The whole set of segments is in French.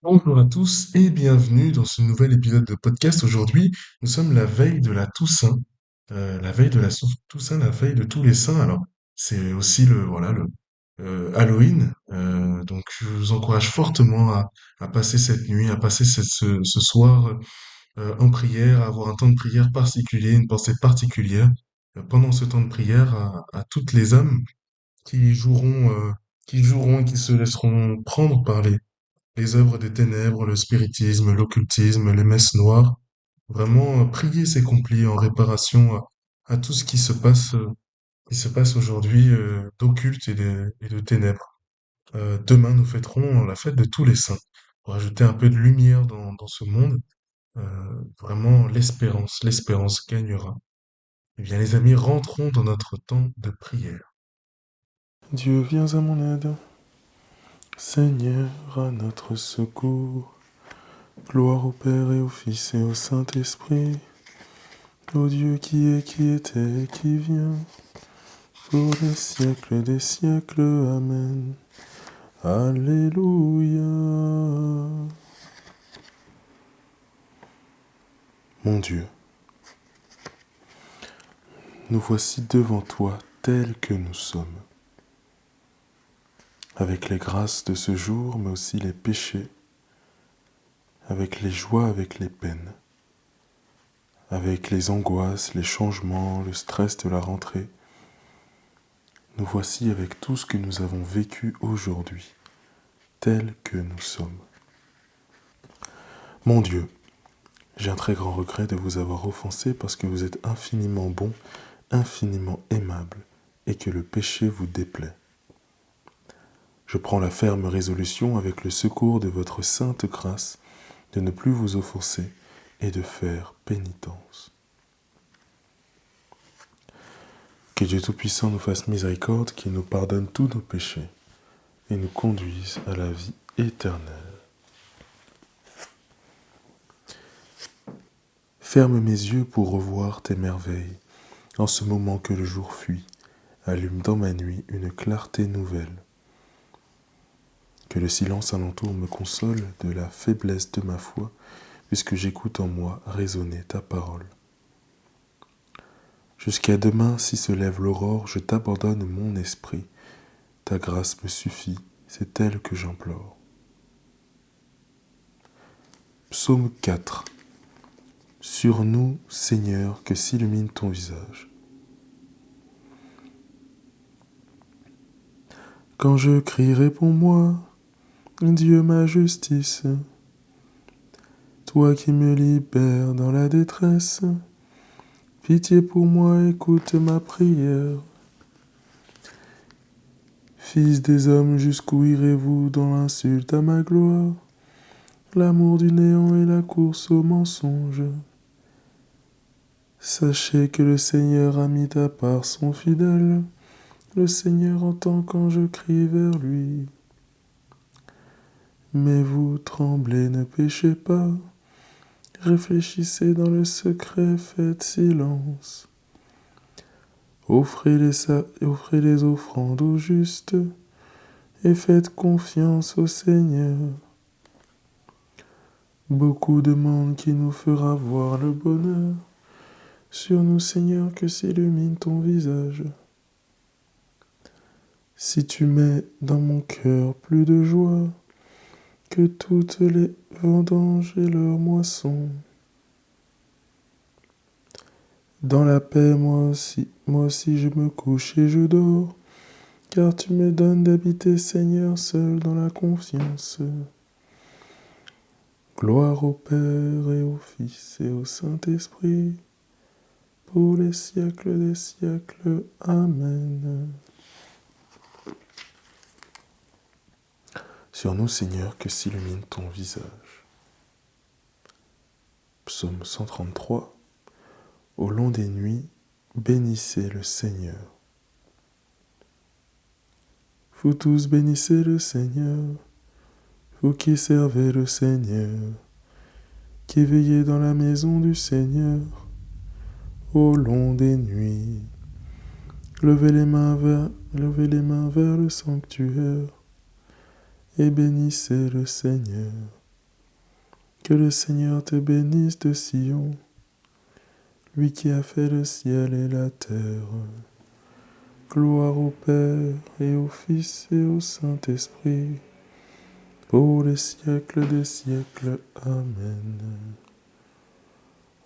Bonjour à tous et bienvenue dans ce nouvel épisode de podcast. Aujourd'hui, nous sommes la veille de la Toussaint, la veille de la Toussaint, la veille de tous les saints. Alors, c'est aussi le Halloween. Donc, je vous encourage fortement à passer cette nuit, à passer ce soir en prière, à avoir un temps de prière particulier, une pensée particulière pendant ce temps de prière à toutes les âmes qui joueront et qui se laisseront prendre par les œuvres des ténèbres, le spiritisme, l'occultisme, les messes noires. Vraiment, prier s'accomplit en réparation à tout ce qui se passe aujourd'hui d'occulte et de ténèbres. Demain, nous fêterons la fête de tous les saints pour ajouter un peu de lumière dans ce monde. Vraiment, l'espérance gagnera. Eh bien, les amis, rentrons dans notre temps de prière. Dieu, viens à mon aide. Seigneur, à notre secours. Gloire au Père et au Fils et au Saint-Esprit. Au Dieu qui est, qui était et qui vient. Pour les siècles des siècles. Amen. Alléluia. Mon Dieu, nous voici devant toi tels que nous sommes. Avec les grâces de ce jour, mais aussi les péchés. Avec les joies, avec les peines. Avec les angoisses, les changements, le stress de la rentrée, nous voici avec tout ce que nous avons vécu aujourd'hui, tels que nous sommes. Mon Dieu, j'ai un très grand regret de vous avoir offensé parce que vous êtes infiniment bon, infiniment aimable, et que le péché vous déplaît. Je prends la ferme résolution, avec le secours de votre sainte grâce, de ne plus vous offenser et de faire pénitence. Que Dieu Tout-Puissant nous fasse miséricorde, qu'il nous pardonne tous nos péchés et nous conduise à la vie éternelle. Ferme mes yeux pour revoir tes merveilles, en ce moment que le jour fuit, allume dans ma nuit une clarté nouvelle. Que le silence alentour me console de la faiblesse de ma foi, puisque j'écoute en moi résonner ta parole. Jusqu'à demain, si se lève l'aurore, je t'abandonne mon esprit. Ta grâce me suffit, c'est elle que j'implore. Psaume 4. Sur nous, Seigneur, que s'illumine ton visage. Quand je crie, réponds-moi, Dieu ma justice. Toi qui me libères dans la détresse, pitié pour moi, écoute ma prière. Fils des hommes, jusqu'où irez-vous dans l'insulte à ma gloire, l'amour du néant et la course au mensonge? Sachez que le Seigneur a mis à part son fidèle, le Seigneur entend quand je crie vers lui. Mais vous tremblez, ne péchez pas, réfléchissez dans le secret, faites silence. Offrez les offrandes au juste et faites confiance au Seigneur. Beaucoup demandent qui nous fera voir le bonheur. Sur nous, Seigneur, que s'illumine ton visage. Si tu mets dans mon cœur plus de joie que toutes les vendanges et leurs moissons. Dans la paix, moi aussi je me couche et je dors, car tu me donnes d'habiter, Seigneur, seul dans la confiance. Gloire au Père et au Fils et au Saint-Esprit, pour les siècles des siècles. Amen. Sur nous, Seigneur, que s'illumine ton visage. Psaume 133. Au long des nuits, bénissez le Seigneur. Vous tous bénissez le Seigneur, vous qui servez le Seigneur, qui veillez dans la maison du Seigneur, au long des nuits. Levez les mains vers le sanctuaire, et bénissez le Seigneur. Que le Seigneur te bénisse de Sion, lui qui a fait le ciel et la terre. Gloire au Père et au Fils et au Saint-Esprit, pour les siècles des siècles. Amen.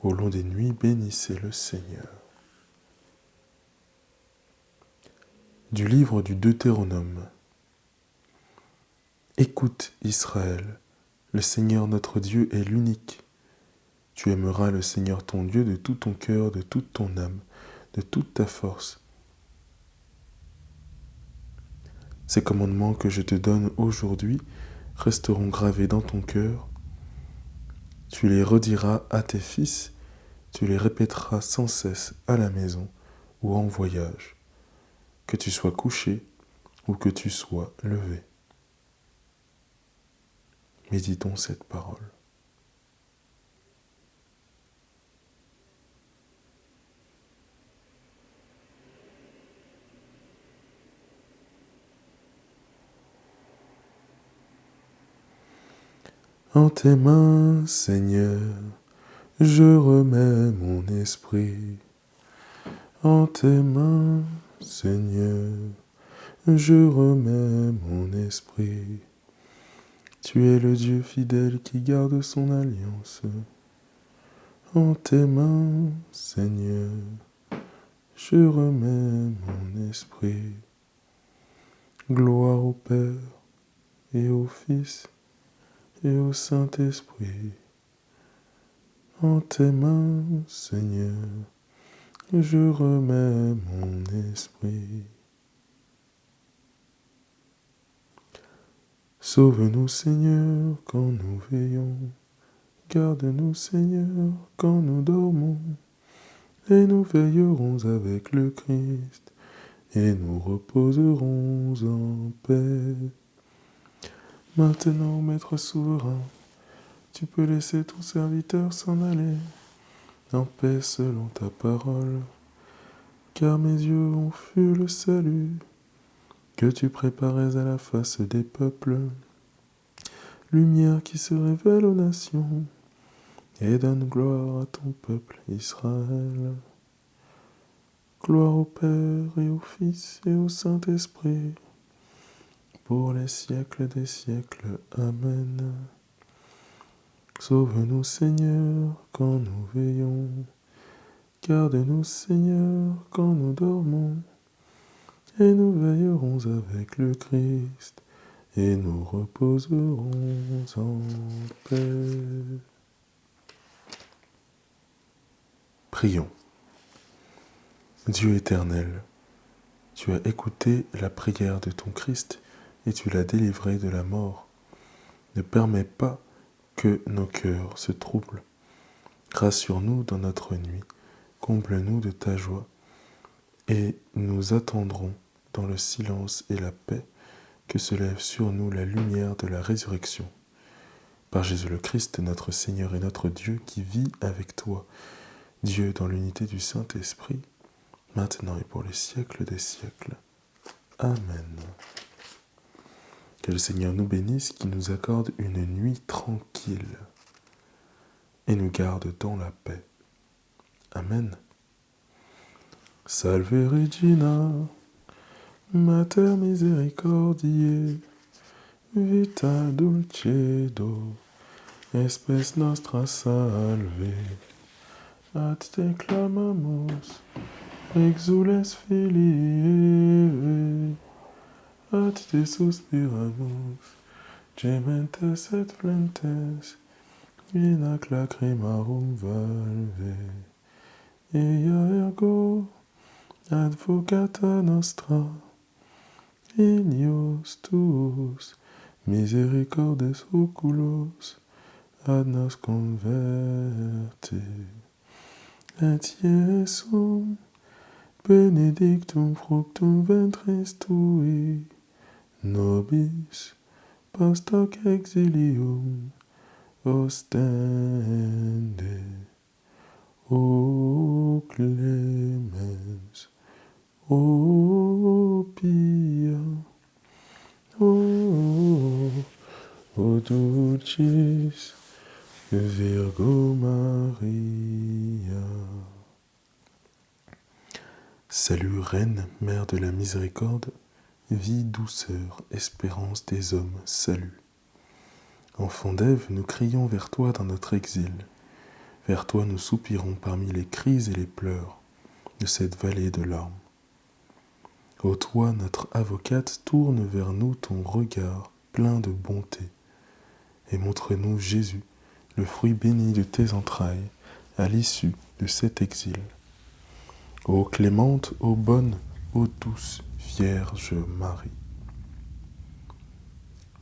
Au long des nuits, bénissez le Seigneur. Du livre du Deutéronome. Écoute, Israël, le Seigneur notre Dieu est l'unique. Tu aimeras le Seigneur ton Dieu de tout ton cœur, de toute ton âme, de toute ta force. Ces commandements que je te donne aujourd'hui resteront gravés dans ton cœur. Tu les rediras à tes fils, tu les répéteras sans cesse à la maison ou en voyage, que tu sois couché ou que tu sois levé. Méditons cette parole. En tes mains, Seigneur, je remets mon esprit. En tes mains, Seigneur, je remets mon esprit. Tu es le Dieu fidèle qui garde son alliance. En tes mains, Seigneur, je remets mon esprit. Gloire au Père et au Fils et au Saint-Esprit. En tes mains, Seigneur, je remets mon esprit. Sauve-nous, Seigneur, quand nous veillons. Garde-nous, Seigneur, quand nous dormons. Et nous veillerons avec le Christ, et nous reposerons en paix. Maintenant, Maître souverain, tu peux laisser ton serviteur s'en aller, en paix selon ta parole, car mes yeux ont vu le salut que tu préparais à la face des peuples, lumière qui se révèle aux nations, et donne gloire à ton peuple Israël. Gloire au Père et au Fils et au Saint-Esprit, pour les siècles des siècles. Amen. Sauve-nous, Seigneur, quand nous veillons. Garde-nous, Seigneur, quand nous dormons. Et nous veillerons avec le Christ, et nous reposerons en paix. Prions. Dieu éternel, tu as écouté la prière de ton Christ et tu l'as délivré de la mort. Ne permets pas que nos cœurs se troublent. Rassure-nous dans notre nuit, comble-nous de ta joie, et nous attendrons dans le silence et la paix que se lève sur nous la lumière de la résurrection. Par Jésus le Christ, notre Seigneur et notre Dieu, qui vit avec toi, Dieu dans l'unité du Saint-Esprit, maintenant et pour les siècles des siècles. Amen. Que le Seigneur nous bénisse, qui nous accorde une nuit tranquille et nous garde dans la paix. Amen. Salve Regina, Mater misericordiae, vita dulcedo, espes nostra salve. Ad te clamamus, exules filii Eve, ad te suspiramus, gementes et flentes, in ac lacrimarum valve. Ea ergo, advocata nostra, ilios tuos, misericordes oculos, ad nos converte. Et Iesum, benedictum fructum ventris tui, nobis post hoc exilium ostende. O clemens, o pia, o dulcis Virgo Maria. Salut Reine, Mère de la Miséricorde, vie, douceur, espérance des hommes, salut. Enfant d'Ève, nous crions vers toi dans notre exil. Vers toi nous soupirons parmi les cris et les pleurs de cette vallée de larmes. Ô toi, notre avocate, tourne vers nous ton regard plein de bonté, et montre-nous Jésus, le fruit béni de tes entrailles, à l'issue de cet exil. Ô clémente, ô bonne, ô douce Vierge Marie.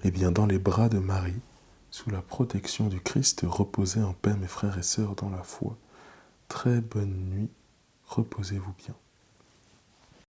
Et bien dans les bras de Marie, sous la protection du Christ, reposez en paix mes frères et sœurs dans la foi. Très bonne nuit, reposez-vous bien.